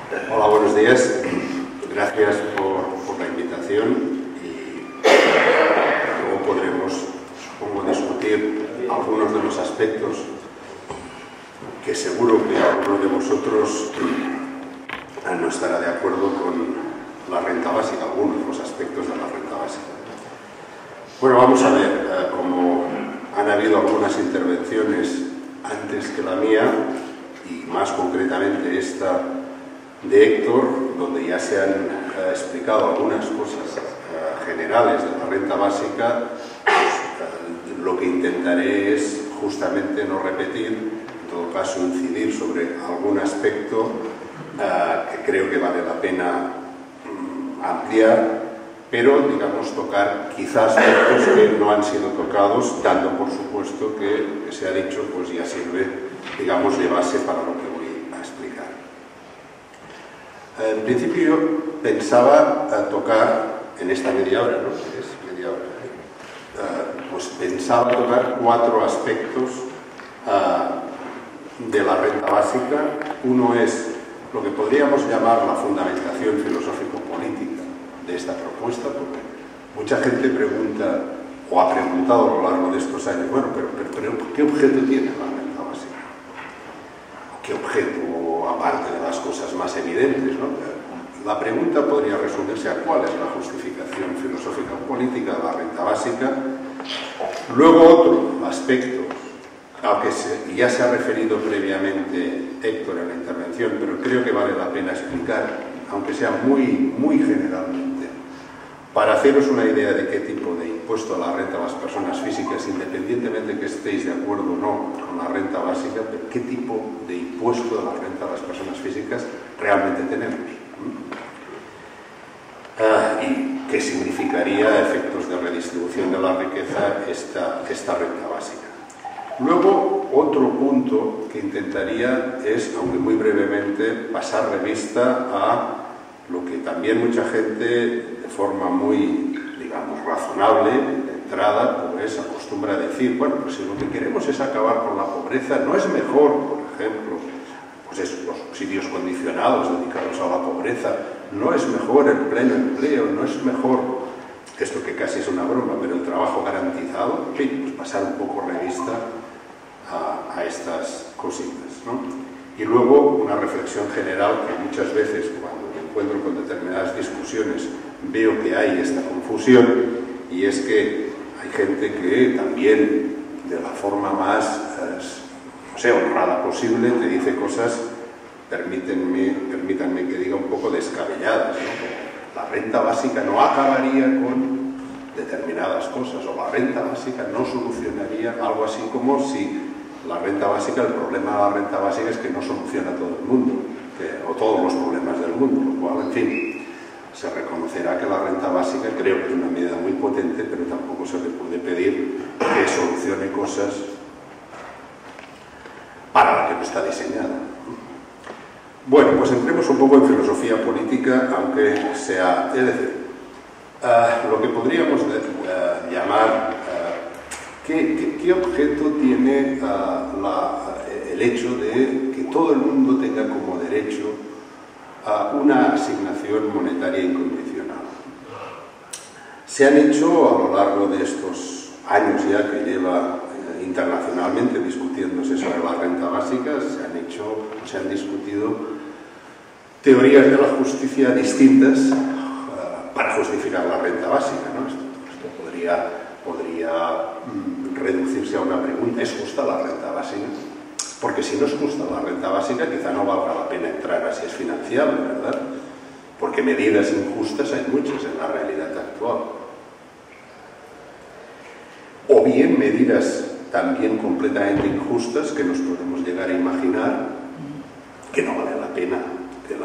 Hola, buenos días. Gracias por la invitación y luego podremos, supongo, discutir algunos de los aspectos que seguro que alguno de vosotros no estará de acuerdo con la renta básica, algunos de los aspectos de la renta básica. Bueno, vamos a ver, como han habido algunas intervenciones antes que la mía, y más concretamente esta de Héctor, donde ya se han explicado algunas cosas generales de la renta básica, pues, lo que intentaré es justamente no repetir, en todo caso incidir sobre algún aspecto que creo que vale la pena ampliar, pero digamos tocar quizás aspectos que no han sido tocados, dando por supuesto que se ha dicho pues ya sirve, digamos, de base para lo que voy a explicar. En principio yo pensaba tocar en esta media hora, ¿no? Es media hora, pues pensaba tocar 4 aspectos de la renta básica. Uno es lo que podríamos llamar la fundamentación filosófico-política de esta propuesta, porque mucha gente pregunta, o ha preguntado a lo largo de estos años, bueno, pero ¿qué objeto tiene la renta básica? ¿Qué objeto, aparte de las cosas más evidentes, ¿no? La pregunta podría resumirse a cuál es la justificación filosófica o política de la renta básica. Luego otro aspecto al que ya se ha referido previamente Héctor en la intervención, pero creo que vale la pena explicar, aunque sea muy generalmente, para haceros una idea de qué tipo de impuesto a la renta a las personas físicas, independientemente de que estéis de acuerdo o no con la renta básica, pero qué tipo de impuesto a la renta a las personas físicas realmente tenemos. Y qué significaría a efectos de redistribución de la riqueza esta renta básica. Luego, otro punto que intentaría es, aunque muy brevemente, pasar revista a lo que también mucha gente, de forma muy, digamos, razonable, de entrada, pues acostumbra a decir, bueno, pues si lo que queremos es acabar con la pobreza, ¿no es mejor, por ejemplo, pues eso, los subsidios condicionados dedicados a la pobreza, no es mejor el pleno empleo, no es mejor, esto que casi es una broma, pero el trabajo garantizado? En fin, pues pasar un poco revista a estas cositas, ¿no? Y luego una reflexión general que muchas veces cuando me encuentro con determinadas discusiones veo que hay esta confusión, y es que hay gente que también de la forma más no sé, honrada posible te dice cosas, permítanme que diga un poco descabelladas, ¿no? La renta básica no acabaría con determinadas cosas, o la renta básica no solucionaría, algo así como si la renta básica, el problema de la renta básica es que no soluciona todo el mundo, o todos los problemas del mundo, lo cual, en fin, se reconocerá que la renta básica creo que es una medida muy potente, pero tampoco se le puede pedir que solucione cosas para la que no está diseñada. Bueno, pues entremos un poco en filosofía política, aunque sea, es decir, lo que podríamos llamar ¿qué objeto tiene el hecho de que todo el mundo tenga como derecho a una asignación monetaria incondicional? Se han hecho a lo largo de estos años ya que lleva internacionalmente discutiéndose sobre la renta básica, se han discutido teorías de la justicia distintas para justificar la renta básica, ¿no? Esto podría reducirse a una pregunta: ¿es justa la renta básica? Porque si no es justa la renta básica, quizá no valga la pena entrar a si es financiable, ¿verdad? Porque medidas injustas hay muchas en la realidad actual. O bien medidas también completamente injustas que nos podemos llegar a imaginar que no vale la pena que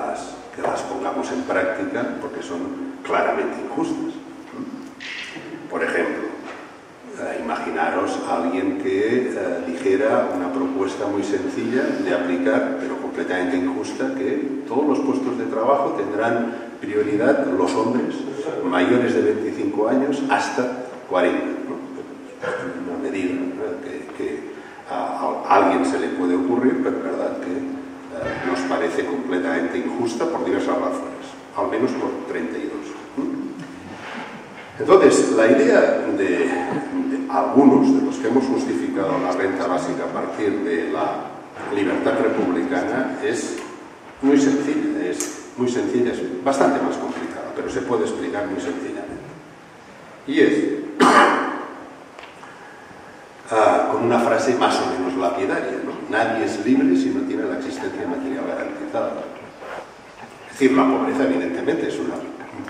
las pongamos en práctica porque son claramente injustas. Por ejemplo, imaginaros a alguien que dijera una propuesta muy sencilla de aplicar, pero completamente injusta, que todos los puestos de trabajo tendrán prioridad los hombres mayores de 25 años hasta 40, ¿no? Una medida, ¿no? que a alguien se le puede ocurrir, pero es verdad que nos parece completamente injusta por diversas razones, al menos por 32. Entonces, la idea de algunos de los que hemos justificado la renta básica a partir de la libertad republicana es muy sencilla, es bastante más complicada, pero se puede explicar muy sencillamente. Y es con una frase más o menos lapidaria, ¿no? Nadie es libre si no tiene la existencia material garantizada. Es decir, la pobreza evidentemente es un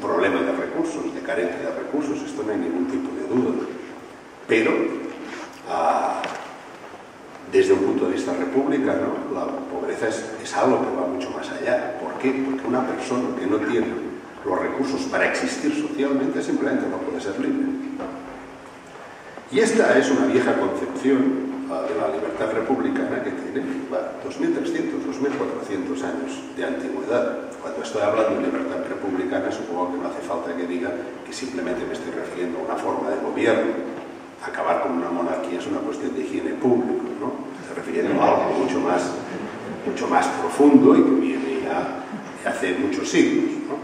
problema de recursos, de carencia de recursos, esto no hay ningún tipo de duda. Pero, desde un punto de vista republicano, la pobreza es algo que va mucho más allá. ¿Por qué? Porque una persona que no tiene los recursos para existir socialmente simplemente no puede ser libre. Y esta es una vieja concepción de la libertad republicana que tiene 2.300, 2.400 años de antigüedad. Cuando estoy hablando de libertad republicana, supongo que no hace falta que diga que simplemente me estoy refiriendo a una forma de gobierno. Acabar con una monarquía es una cuestión de higiene pública, ¿no? Estoy refiriendo a algo mucho más profundo y que viene ya de hace muchos siglos, ¿no?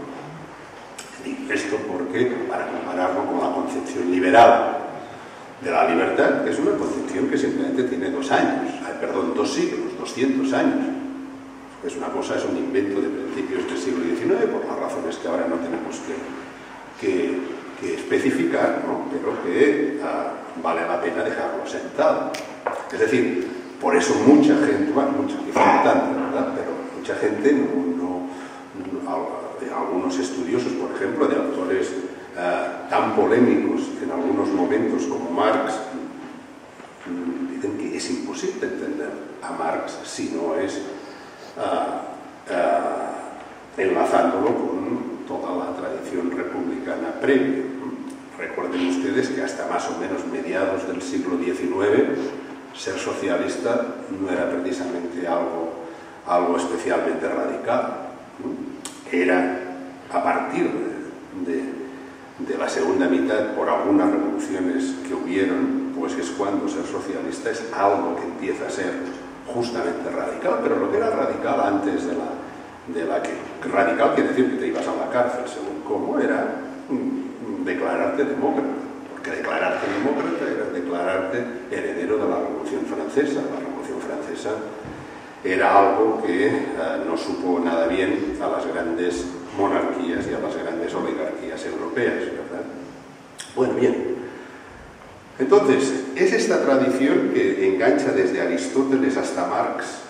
Digo esto porque, para compararlo con la concepción liberal de la libertad, que es una concepción que simplemente tiene 2 siglos, 200 años. Es una cosa, es un invento de principios del siglo XIX, por las razones que ahora no tenemos que especificar, ¿no? Pero que vale la pena dejarlo sentado. Es decir, por eso mucha gente, quizá no tanta, ¿verdad? Pero mucha gente algunos estudiosos, por ejemplo, de autores tan polémicos en algunos momentos como Marx, dicen que es imposible entender a Marx si no es enlazándolo con toda la tradición republicana previa. Recuerden ustedes que hasta más o menos mediados del siglo XIX ser socialista no era precisamente algo especialmente radical, ¿no? Era a partir de la segunda mitad, por algunas revoluciones que hubieron, pues es cuando ser socialista es algo que empieza a ser justamente radical, pero lo que era radical antes de la que radical quiere decir que te ibas a la cárcel, según cómo, era declararte demócrata, porque declararte demócrata era declararte heredero de la Revolución Francesa. La Revolución Francesa era algo que no supo nada bien a las grandes monarquías y a las grandes oligarquías europeas, ¿verdad? Bueno, bien. Entonces, es esta tradición que engancha desde Aristóteles hasta Marx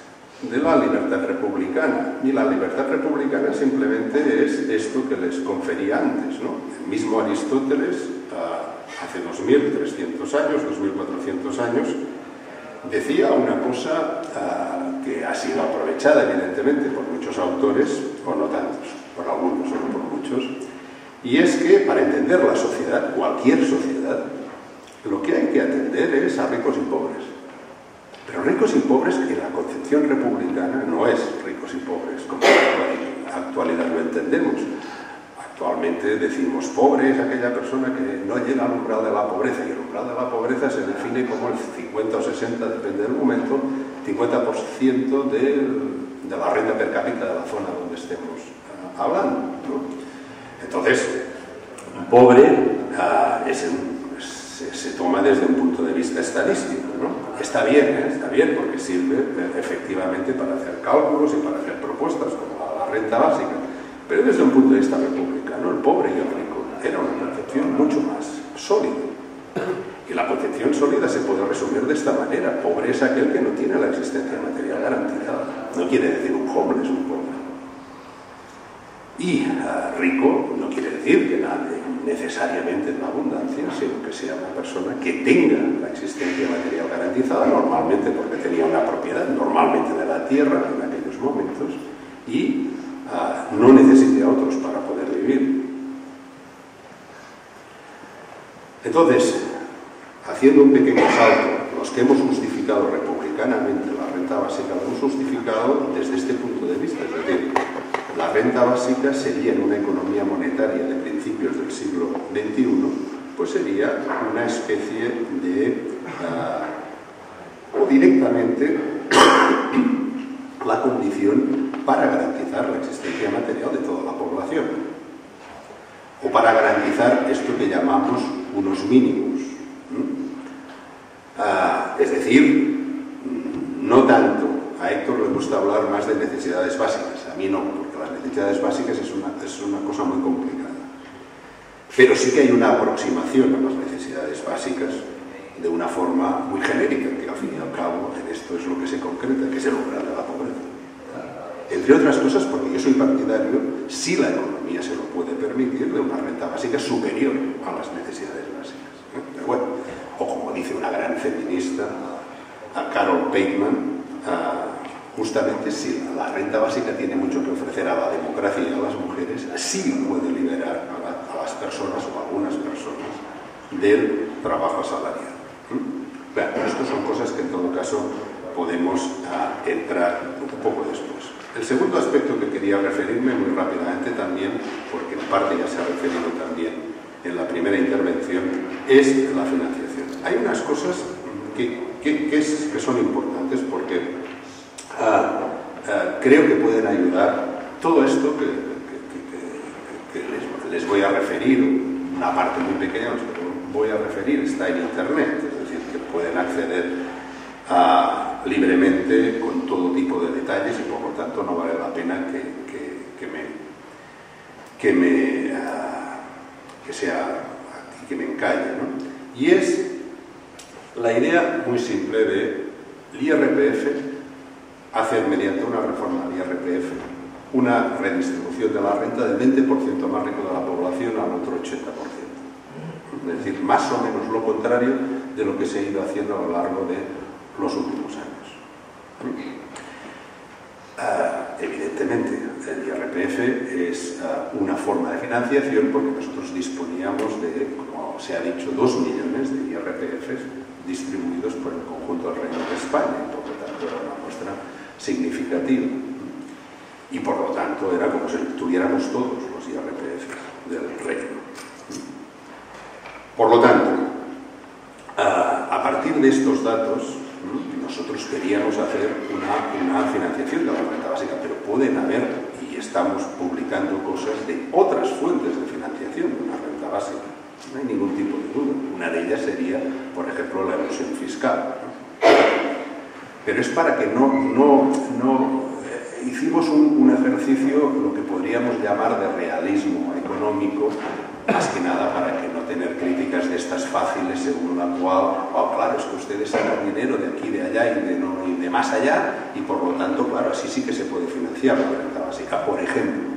de la libertad republicana. Y la libertad republicana simplemente es esto que les confería antes, ¿no? El mismo Aristóteles, hace 2.300 años, 2.400 años, decía una cosa que ha sido aprovechada evidentemente por muchos autores, o no tantos, por algunos, no por muchos, y es que para entender la sociedad, cualquier sociedad, lo que hay que atender es a ricos y pobres. Pero ricos y pobres que la concepción republicana no es ricos y pobres, como en la actualidad lo entendemos. Actualmente decimos pobre es aquella persona que no llega al umbral de la pobreza, y el umbral de la pobreza se define como el 50 o 60, depende del momento, 50% de la renta per cápita de la zona donde estemos hablando, ¿no? Entonces, un pobre se toma desde un punto de vista estadístico, ¿no? Está bien porque sirve efectivamente para hacer cálculos y para hacer propuestas como la renta básica, pero desde un punto de vista republicano, el pobre y el rico era una concepción mucho más sólida. Y la concepción sólida se puede resumir de esta manera: pobre es aquel que no tiene la existencia material garantizada. No quiere decir un homeless, un pobre. Y rico no quiere decir que nade necesariamente en la abundancia, sino que sea una persona que tenga la existencia material garantizada, normalmente porque tenía una propiedad, normalmente de la tierra en aquellos momentos, y no necesite a otros para poder vivir. Entonces, haciendo un pequeño salto, los que hemos justificado republicanamente la renta básica lo hemos justificado desde este punto de vista, es decir, la renta básica sería, en una economía monetaria de principios del siglo XXI, pues sería una especie de, o directamente, la condición o para garantizar esto que llamamos unos mínimos. Es decir, no tanto, a Héctor le gusta hablar más de necesidades básicas, a mí no, porque las necesidades básicas es una cosa muy complicada. Pero sí que hay una aproximación a las necesidades básicas de una forma muy genérica, que al fin y al cabo en esto es lo que se concreta, que es el umbral de la pobreza. Entre otras cosas porque yo soy partidario, si la economía se lo puede permitir, de una renta básica superior a las necesidades básicas. Pero bueno, o como dice una gran feminista, Carol Pateman, justamente si la renta básica tiene mucho que ofrecer a la democracia y a las mujeres, sí puede liberar a las personas o a algunas personas del trabajo asalariado. Claro, estas son cosas que en todo caso podemos entrar un poco después. El segundo aspecto que quería referirme muy rápidamente también, porque en parte ya se ha referido también en la primera intervención, es la financiación. Hay unas cosas que son importantes porque creo que pueden ayudar. Todo esto que les voy a referir, una parte muy pequeña que voy a referir, está en Internet, es decir, que pueden acceder libremente con todo tipo de detalles y por lo tanto no vale la pena que me encalle, ¿no? Y es la idea muy simple de l'IRPF, hacer mediante una reforma del IRPF una redistribución de la renta del 20% más rico de la población al otro 80%. Es decir, más o menos lo contrario de lo que se ha ido haciendo a lo largo de los últimos años. Evidentemente, el IRPF es una forma de financiación porque nosotros disponíamos de, como se ha dicho, 2 millones de IRPFs distribuidos por el conjunto del Reino de España, y por lo tanto era una muestra significativa. Y por lo tanto era como si tuviéramos todos los IRPFs del Reino. Por lo tanto, a partir de estos datos, nosotros queríamos hacer una financiación de la renta básica, pero pueden haber, y estamos publicando cosas de otras fuentes de financiación de una renta básica. No hay ningún tipo de duda. Una de ellas sería, por ejemplo, la elusión fiscal. Pero es para que hicimos un ejercicio, lo que podríamos llamar de realismo económico, más que nada para que no tener críticas de estas fáciles según la cual, oh, claro, es que ustedes sacan dinero de aquí, de allá y de más allá, y por lo tanto, claro, así sí que se puede financiar la renta básica. Por ejemplo,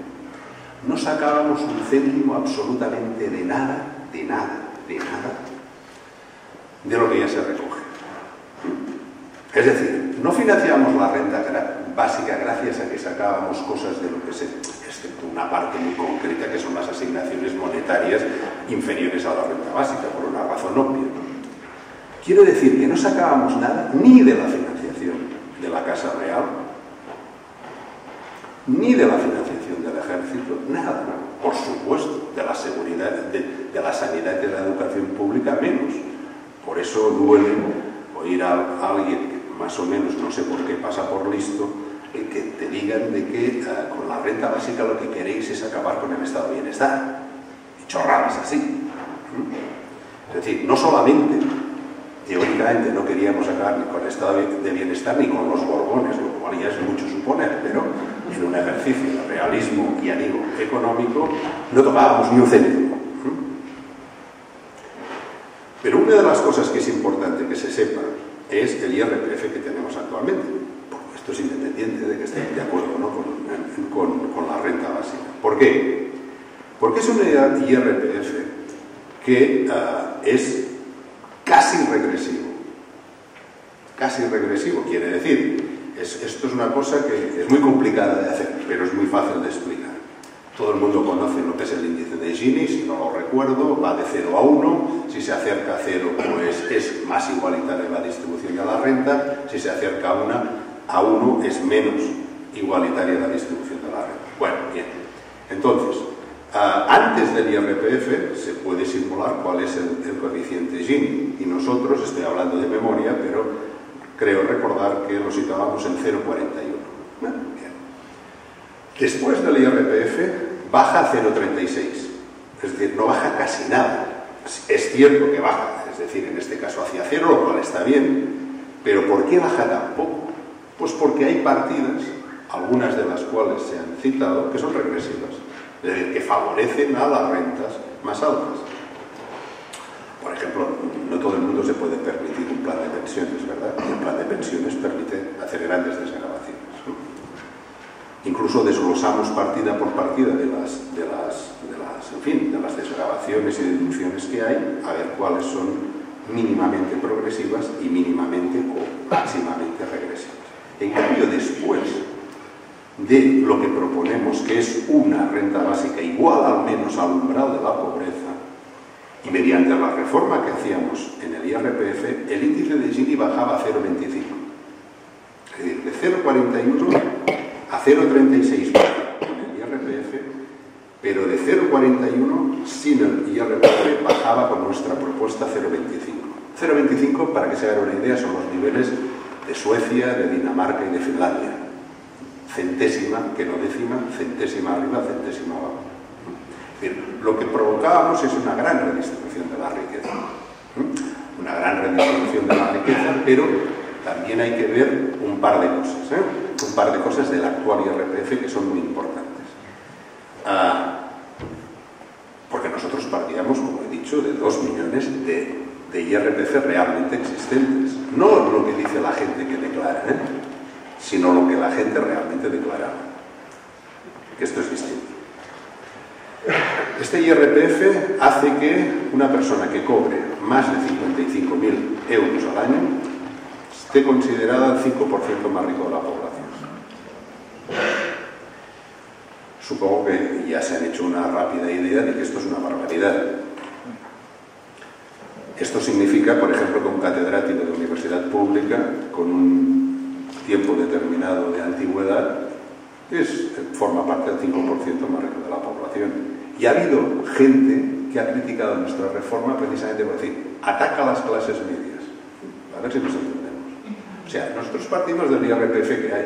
no sacábamos un céntimo absolutamente de nada, de lo que ya se recoge. Es decir, no financiamos la renta básica gracias a que sacábamos cosas de lo que se, excepto una parte muy concreta que son las asignaciones monetarias inferiores a la renta básica, por una razón obvia. Quiero decir que no sacábamos nada ni de la financiación de la Casa Real, ni de la financiación del Ejército, nada. Por supuesto, de la seguridad, de la sanidad y de la educación pública, menos. Por eso duele oír a alguien que más o menos, no sé por qué, pasa por listo, que te digan de que con la renta básica lo que queréis es acabar con el estado de bienestar. Y chorradas así. Es decir, no solamente, teóricamente, no queríamos acabar ni con el estado de bienestar ni con los borbones, lo cual ya es mucho suponer, pero en un ejercicio de realismo y ánimo económico no tocábamos ni un céntimo. Pero una de las cosas que es importante que se sepa es el IRPF que tenemos actualmente. Porque esto es independiente de que estén de acuerdo, ¿no?, con la renta básica. ¿Por qué? Porque es un IRPF que es casi regresivo. Casi regresivo quiere decir, esto es una cosa que es muy complicada de hacer, pero es muy fácil de explicar. Todo el mundo conoce lo que es el índice de Gini, si no lo recuerdo, va de 0 a 1, si se acerca a 0 pues es más igualitaria la distribución de la renta, si se acerca a 1 es menos igualitaria la distribución de la renta. Bueno, bien, entonces, antes del IRPF se puede simular cuál es el coeficiente Gini, y nosotros, estoy hablando de memoria, pero creo recordar que lo situábamos en 0,41. Bueno, bien. Después del IRPF baja a 0,36. Es decir, no baja casi nada. Es cierto que baja, es decir, en este caso hacia cero, lo cual está bien, pero ¿por qué baja tan poco? Pues porque hay partidas, algunas de las cuales se han citado, que son regresivas, es decir, que favorecen a las rentas más altas. Por ejemplo, no todo el mundo se puede permitir un plan de pensiones, ¿verdad? Y el plan de pensiones permite hacer grandes desgravaciones, ¿no? Incluso desglosamos partida por partida de las desgravaciones y deducciones que hay, a ver cuáles son mínimamente progresivas y mínimamente o máximamente regresivas. En cambio, después de lo que proponemos, que es una renta básica igual al menos al umbral de la pobreza, y mediante la reforma que hacíamos en el IRPF, el índice de Gini bajaba a 0,25. Es decir, de 0,41 a 0,36 en el IRPF, pero de 0,41 sin el IRPF bajaba con nuestra propuesta 0,25. 0,25, para que se hagan una idea, son los niveles de Suecia, de Dinamarca y de Finlandia. Centésima, que no décima, centésima arriba, centésima abajo. Es decir, lo que provocábamos es una gran redistribución de la riqueza. Una gran redistribución de la riqueza, pero también hay que ver un par de cosas, un par de cosas del actual IRPF que son muy importantes. Porque nosotros partíamos, como he dicho, de 2 millones de IRPF realmente existentes. No lo que dice la gente que declara, sino lo que la gente realmente declaraba. Que esto es distinto. Este IRPF hace que una persona que cobre más de 55.000 euros al año esté considerada el 5% más rico de la población. Supongo que ya se han hecho una rápida idea de que esto es una barbaridad. Esto significa, por ejemplo, que un catedrático de universidad pública con un tiempo determinado de antigüedad forma parte del 5% más rico de la población. Y ha habido gente que ha criticado nuestra reforma precisamente por decir, ataca a las clases medias. A ver si nos entendemos. O sea, nosotros partimos del IRPF que hay.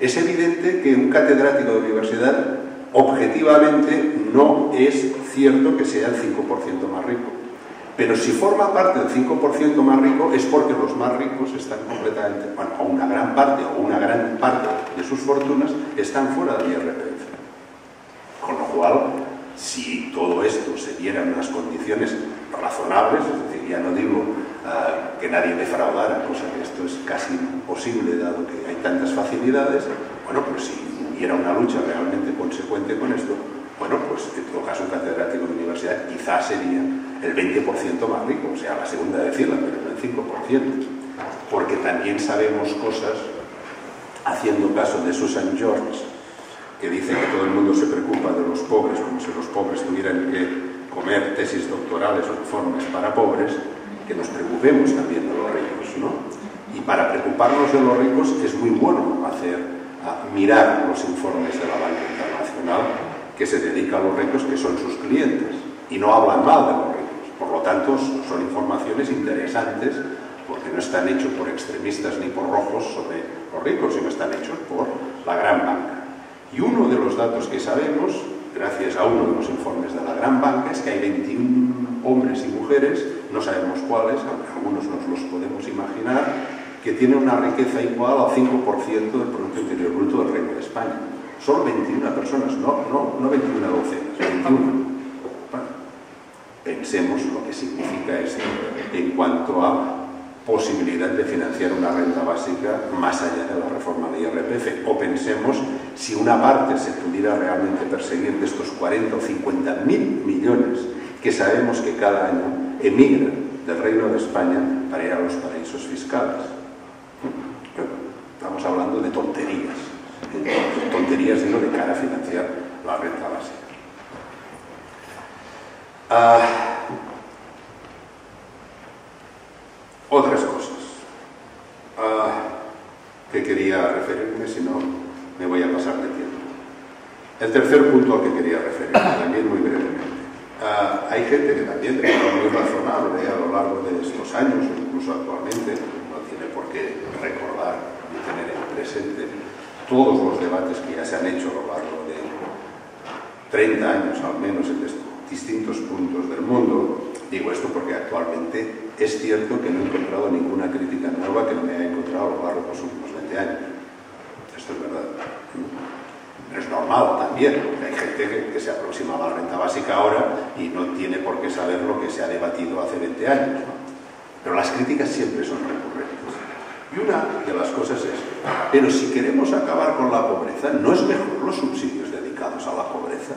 Es evidente que un catedrático de universidad objetivamente no es cierto que sea el 5% más rico. Pero si forma parte del 5% más rico es porque los más ricos están completamente, bueno, o una gran parte de sus fortunas están fuera del IRPF. Con lo cual, si todo esto se diera en unas condiciones razonables, es decir, ya no digo que nadie defraudara, cosa que esto es casi imposible dado que hay tantas facilidades, bueno, pues si hubiera una lucha realmente consecuente con esto, bueno, pues en todo caso un catedrático de universidad quizás sería el 20% más rico, o sea, la segunda de fila, pero no el 5%, porque también sabemos cosas, haciendo caso de Susan George, que dice que todo el mundo se preocupa de los pobres como si los pobres tuvieran que comer tesis doctorales o informes para pobres, que nos preocupemos también de los ricos, ¿no? Y para preocuparnos de los ricos es muy bueno mirar los informes de la Banca Internacional que se dedica a los ricos, que son sus clientes, y no hablan mal de los ricos. Por lo tanto, son informaciones interesantes porque no están hechos por extremistas ni por rojos sobre los ricos, sino están hechos por la gran banca. Y uno de los datos que sabemos, gracias a uno de los informes de la gran banca, es que hay 21 hombres y mujeres, no sabemos cuáles, aunque algunos nos los podemos imaginar, que tienen una riqueza igual al 5% del Producto Interior Bruto del Reino de España. Solo 21 personas, no 21 docenas, 21. Bueno, pensemos lo que significa esto en cuanto a posibilidad de financiar una renta básica más allá de la reforma de IRPF. O pensemos si una parte se pudiera realmente perseguir de estos 40 o 50.000 millones que sabemos que cada año emigran del Reino de España para ir a los paraísos fiscales. Estamos hablando de tonterías. Tonterías, digo, de cara a financiar la renta básica. Otras cosas que quería referirme, si no me voy a pasar de tiempo. El tercer punto al que quería referirme, también muy brevemente. Hay gente que también, de forma muy razonable, a lo largo de estos años, o incluso actualmente, no tiene por qué recordar ni tener en presente todos los debates que ya se han hecho a lo largo de 30 años, al menos en esto, distintos puntos del mundo. Digo esto porque actualmente es cierto que no he encontrado ninguna crítica nueva que no me haya encontrado a lo largo de los últimos 20 años. Esto es verdad. Es normal también, porque hay gente que se aproxima a la renta básica ahora y no tiene por qué saber lo que se ha debatido hace 20 años, ¿no? Pero las críticas siempre son recurrentes. Y una de las cosas es, pero si queremos acabar con la pobreza, ¿no es mejor los subsidios dedicados a la pobreza?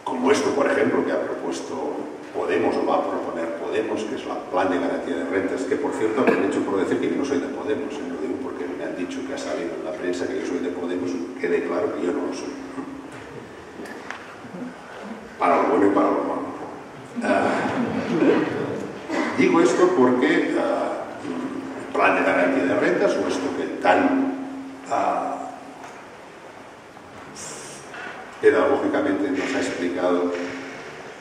Como esto, por ejemplo, que ha propuesto Podemos, o va a proponer Podemos, que es el plan de garantía de rentas, que por cierto aprovecho por decir que yo no soy de Podemos, lo digo porque me han dicho que ha salido en la prensa que yo soy de Podemos, quede claro que yo no lo soy. Para lo bueno y para lo malo. Digo esto porque el plan de garantía de rentas, o esto que tan pedagógicamente nos ha explicado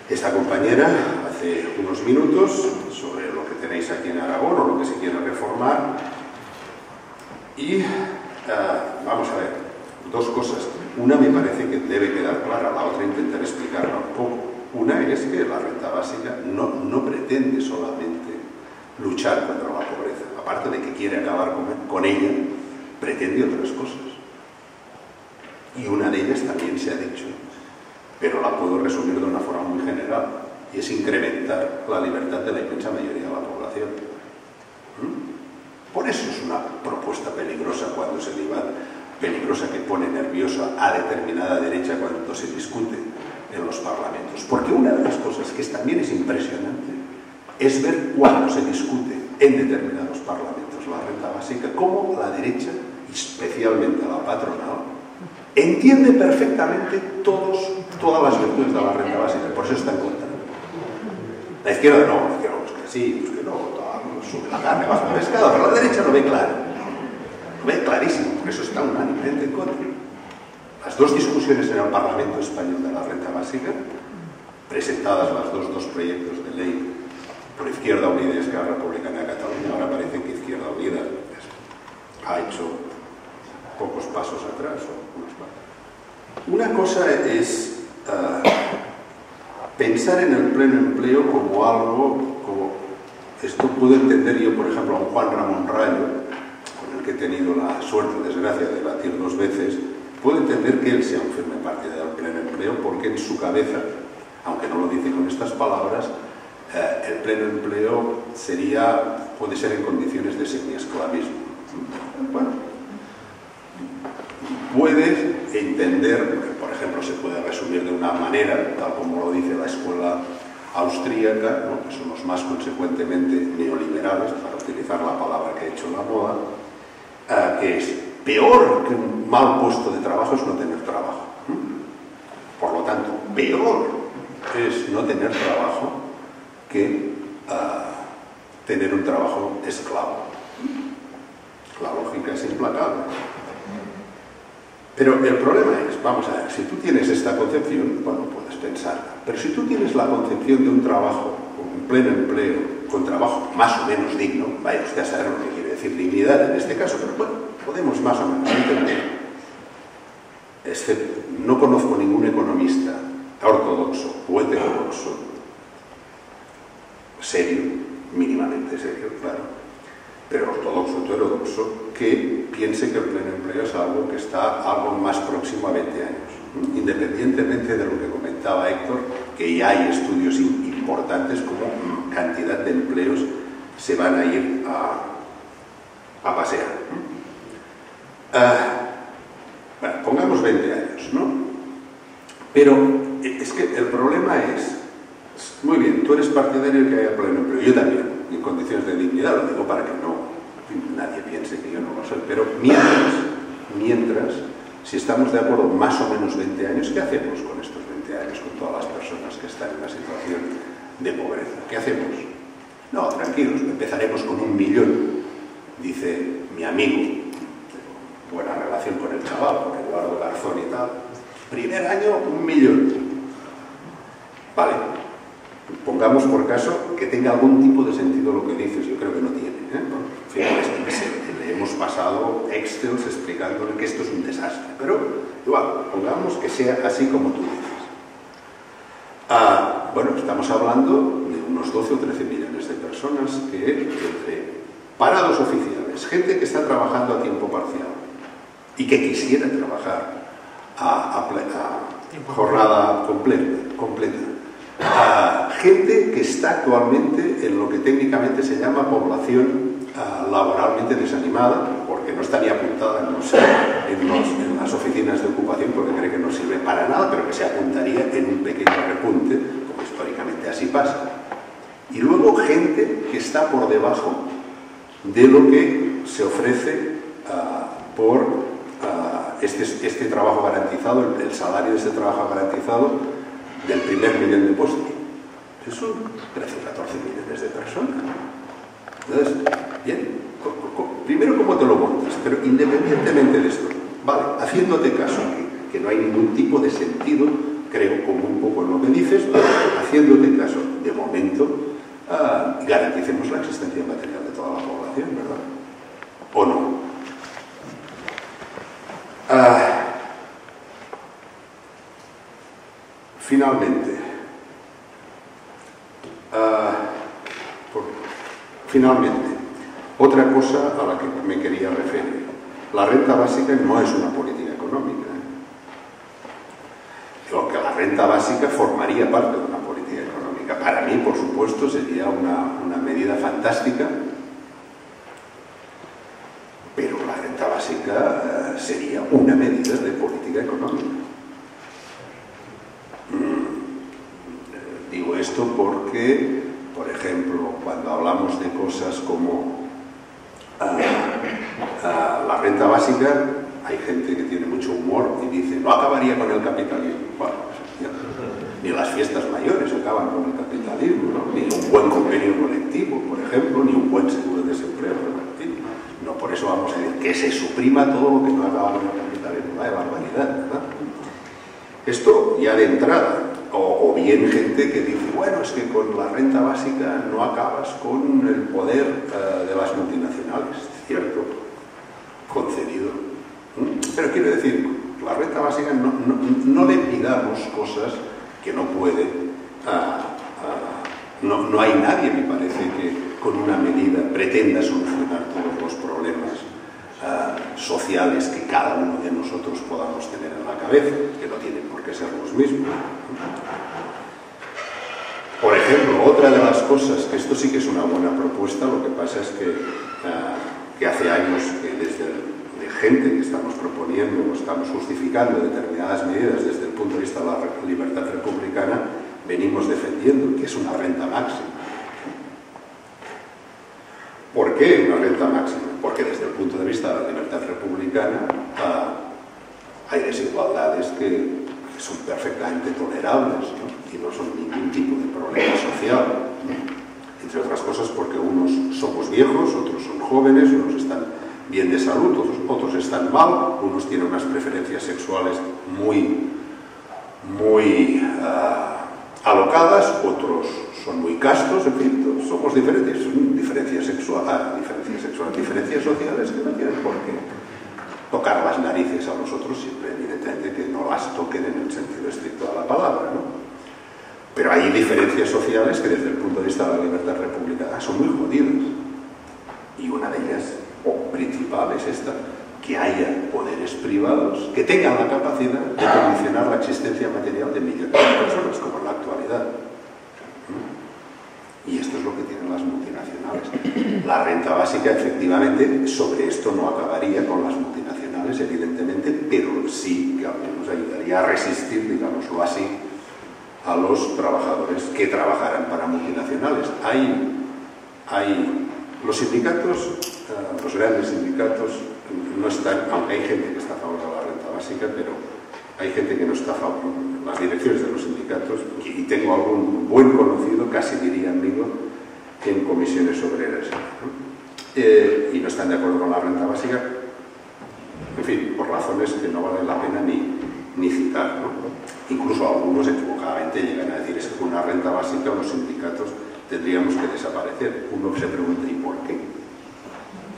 esta compañera hace unos minutos sobre lo que tenéis aquí en Aragón o lo que se quiere reformar. Y vamos a ver, dos cosas. Una me parece que debe quedar clara, la otra intentaré explicarla un poco. Una es que la renta básica no pretende solamente luchar contra la pobreza. Aparte de que quiere acabar con ella, pretende otras cosas. Y una de ellas también se ha dicho, pero la puedo resumir de una forma muy general, y es incrementar la libertad de la inmensa mayoría de la población. Por eso es una propuesta peligrosa cuando se diga, peligrosa que pone nerviosa a determinada derecha cuando se discute en los parlamentos. Porque una de las cosas que también es impresionante es ver cuando se discute en determinados parlamentos la renta básica, cómo la derecha, especialmente la patronal, entiende perfectamente todas las virtudes de la renta básica, por eso está en contra. La izquierda no, la izquierda pues que sí, pues que no, sube la carne, baja el pescado, pero la derecha lo ve claro, lo ve clarísimo, por eso está unánimemente en contra. Las dos discusiones en el Parlamento Español de la renta básica, presentadas las dos proyectos de ley por Izquierda Unida y Esquerra Republicana de Cataluña, ahora parece que Izquierda Unida ha hecho pocos pasos atrás o unos pasos. Una cosa es pensar en el pleno empleo como algo, como esto puedo entender yo, por ejemplo, a un Juan Ramón Rayo, con el que he tenido la suerte o desgracia de debatir 2 veces, puedo entender que él sea un firme partidario del pleno empleo, porque en su cabeza, aunque no lo dice con estas palabras, el pleno empleo puede ser en condiciones de semiesclavismo. Bueno, puedes entender, por ejemplo, se puede resumir de una manera, tal como lo dice la escuela austríaca, ¿no? Que son los más consecuentemente neoliberales, para utilizar la palabra que ha hecho la moda, que es peor que un mal puesto de trabajo es no tener trabajo. Por lo tanto, peor es no tener trabajo que tener un trabajo esclavo. La lógica es implacable. Pero el problema es, vamos a ver, si tú tienes esta concepción, bueno, puedes pensarla, pero si tú tienes la concepción de un trabajo, un pleno empleo, con trabajo más o menos digno, vaya usted a saber lo que quiere decir dignidad en este caso, pero bueno, podemos más o menos entender. No conozco ningún economista ortodoxo o heterodoxo serio, mínimamente serio, claro, pero ortodoxo o heterodoxo, que piense que el pleno empleo es algo que está algo más próximo a 20 años, independientemente de lo que comentaba Héctor, que ya hay estudios importantes como cantidad de empleos se van a ir a pasear. Bueno, pongamos 20 años, ¿no? Pero es que el problema es, muy bien, tú eres partidario de que haya pleno empleo, yo también, en condiciones de dignidad, lo digo para que nadie piense que yo no lo soy, pero mientras, si estamos de acuerdo más o menos 20 años, ¿qué hacemos con estos 20 años, con todas las personas que están en una situación de pobreza? ¿Qué hacemos? No, tranquilos, empezaremos con 1 millón, dice mi amigo, buena relación con el chaval, con Eduardo Garzón y tal. Primer año, 1 millón. Vale, pongamos por caso que tenga algún tipo de sentido lo que dices, yo creo que no tiene. Le hemos pasado Excels explicándole que esto es un desastre, pero igual, pongamos que sea así como tú dices. Bueno, estamos hablando de unos 12 o 13 millones de personas que, entre parados oficiales, gente que está trabajando a tiempo parcial y que quisiera trabajar a jornada completa, gente que está actualmente en lo que técnicamente se llama población laboralmente desanimada, porque no está ni apuntada en las oficinas de ocupación, porque cree que no sirve para nada, pero que se apuntaría en un pequeño repunte, como históricamente así pasa. Y luego gente que está por debajo de lo que se ofrece por este trabajo garantizado, el salario de este trabajo garantizado del primer millón de puestos. Eso son 13 o 14 millones de personas. Entonces, bien, primero cómo te lo montas, pero independientemente de esto, vale, haciéndote caso, que no hay ningún tipo de sentido, creo, como un poco en lo que dices, haciéndote caso, de momento, garanticemos la existencia material de toda la población, ¿verdad? ¿O no? Finalmente, otra cosa a la que me quería referir. La renta básica no es una política económica. Digo que la renta básica formaría parte de una política económica. Para mí, por supuesto, sería una medida fantástica, pero la renta básica sería una medida de política económica. Digo esto porque, por ejemplo, cuando hablamos de cosas como la renta básica, hay gente que tiene mucho humor y dice, no acabaría con el capitalismo. Bueno, ni las fiestas mayores acaban con el capitalismo, ¿no? Ni un buen convenio colectivo, por ejemplo, ni un buen seguro de desempleo. No, por eso vamos a decir que se suprima todo lo que no acaba con el capitalismo. ¡Vaya barbaridad! ¿Verdad? Esto ya de entrada. O bien gente que dice, bueno, es que con la renta básica no acabas con el poder de las multinacionales. Cierto, concedido. Pero quiero decir, la renta básica no le pidamos cosas que no puede. No hay nadie, me parece, que con una medida pretenda solucionar todos los problemas sociales que cada uno de nosotros podamos tener en la cabeza, que no tienen por qué ser los mismos. Por ejemplo, otra de las cosas, que esto sí que es una buena propuesta, lo que pasa es que hace años que desde de gente que estamos proponiendo o estamos justificando determinadas medidas desde el punto de vista de la libertad republicana, venimos defendiendo, que es una renta máxima. ¿Por qué una renta máxima? Porque desde el punto de vista de la libertad republicana hay desigualdades que son perfectamente tolerables, ¿no? Y no son ningún tipo de problema social, ¿no? Entre otras cosas porque unos somos viejos, otros son jóvenes, unos están bien de salud, otros están mal, unos tienen unas preferencias sexuales muy alocadas, otros son muy castos, en fin, somos diferentes, son diferencias sociales que no tienen por qué tocar las narices a los otros, siempre evidentemente que no las toquen en el sentido estricto de la palabra, ¿no? Pero hay diferencias sociales que desde el punto de vista de la libertad republicana son muy jodidas. Y una de ellas, o principal, es esta, que haya poderes privados que tengan la capacidad de condicionar la existencia material de millones de personas, como en la actualidad. Y esto es lo que tienen las multinacionales. La renta básica, efectivamente, sobre esto no acabaría con las multinacionales, evidentemente, pero sí que al menos ayudaría a resistir, digámoslo así, a los trabajadores que trabajaran para multinacionales. Los sindicatos, los grandes sindicatos, no están, aunque hay gente que está a favor de la renta básica, pero hay gente que no está a favor, las direcciones de los sindicatos, y tengo algún buen conocido, casi diría amigo, en comisiones obreras, ¿no? Y no están de acuerdo con la renta básica, en fin, por razones que no vale la pena ni citar, ¿no? Incluso algunos equivocadamente llegan a decir es que con una renta básica los sindicatos tendríamos que desaparecer. Uno se pregunta, ¿y por qué?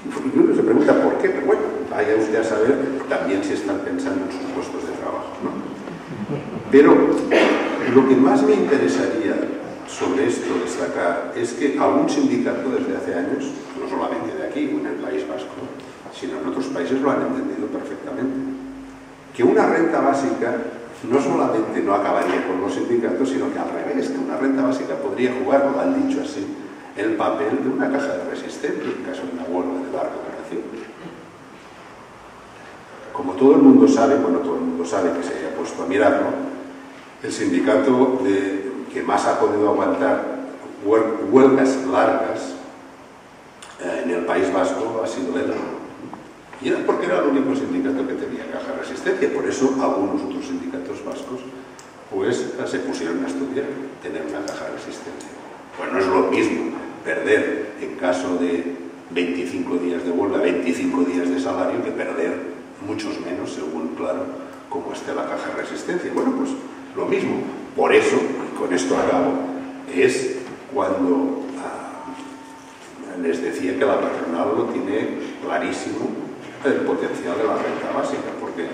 Y uno se pregunta por qué, pero bueno, vaya usted a saber también si están pensando en sus puestos de trabajo, ¿no? Pero lo que más me interesaría sobre esto destacar es que algún sindicato desde hace años, no solamente de aquí o en el País Vasco, sino en otros países lo han entendido perfectamente. Que una renta básica no solamente no acabaría con los sindicatos, sino que al revés, que una renta básica podría jugar, lo han dicho así, el papel de una caja de resistencia en caso de una huelga de larga duración. Como todo el mundo sabe, bueno, todo el mundo sabe que se haya puesto a mirarlo, el sindicato que más ha podido aguantar huelgas largas en el País Vasco ha sido ELA. Y era porque era el único sindicato que tenía caja de resistencia. Por eso algunos otros sindicatos vascos pues se pusieron a estudiar tener una caja de resistencia. Pues no es lo mismo perder en caso de 25 días de huelga, 25 días de salario, que perder muchos menos, según claro, como esté la caja de resistencia. Bueno, pues lo mismo. Por eso, y con esto acabo, es cuando les decía que la patronal lo tiene clarísimo el potencial de la renta básica, porque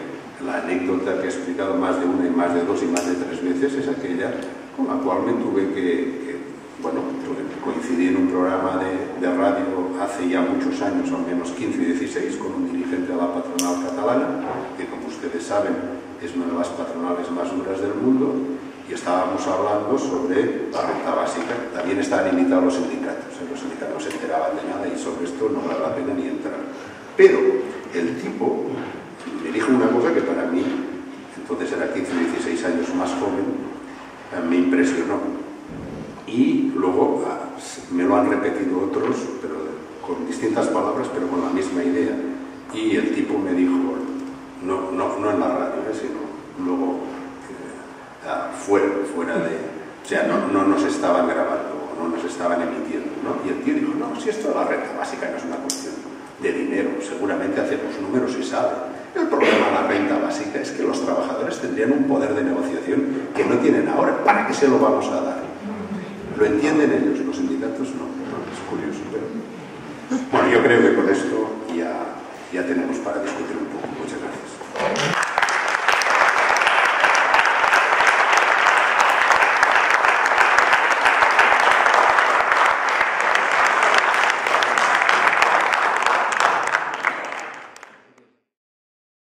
la anécdota que he explicado más de una y más de dos y más de tres veces es aquella con la cual me tuve que coincidí en un programa de radio hace ya muchos años, al menos 15 y 16, con un dirigente de la patronal catalana, que como ustedes saben es una de las patronales más duras del mundo, y estábamos hablando sobre la renta básica. También estaban invitados los sindicatos no se enteraban de nada y sobre esto no vale la pena ni entrar. Pero el tipo me dijo una cosa que para mí, entonces era 15 o 16 años más joven, me impresionó. Y luego me lo han repetido otros, pero con distintas palabras, pero con la misma idea. Y el tipo me dijo, no en la radio, sino luego fuera de... O sea, no nos estaban grabando, no nos estaban emitiendo, ¿no? Y el tío dijo, no, si esto de la renta básica no es una cuestión de dinero, seguramente hacemos números y sabe. El problema de la renta básica es que los trabajadores tendrían un poder de negociación que no tienen ahora. ¿Para qué se lo vamos a dar? Lo entienden ellos, los sindicatos no. Es curioso, pero... Bueno, yo creo que con esto ya tenemos para discutir un poco.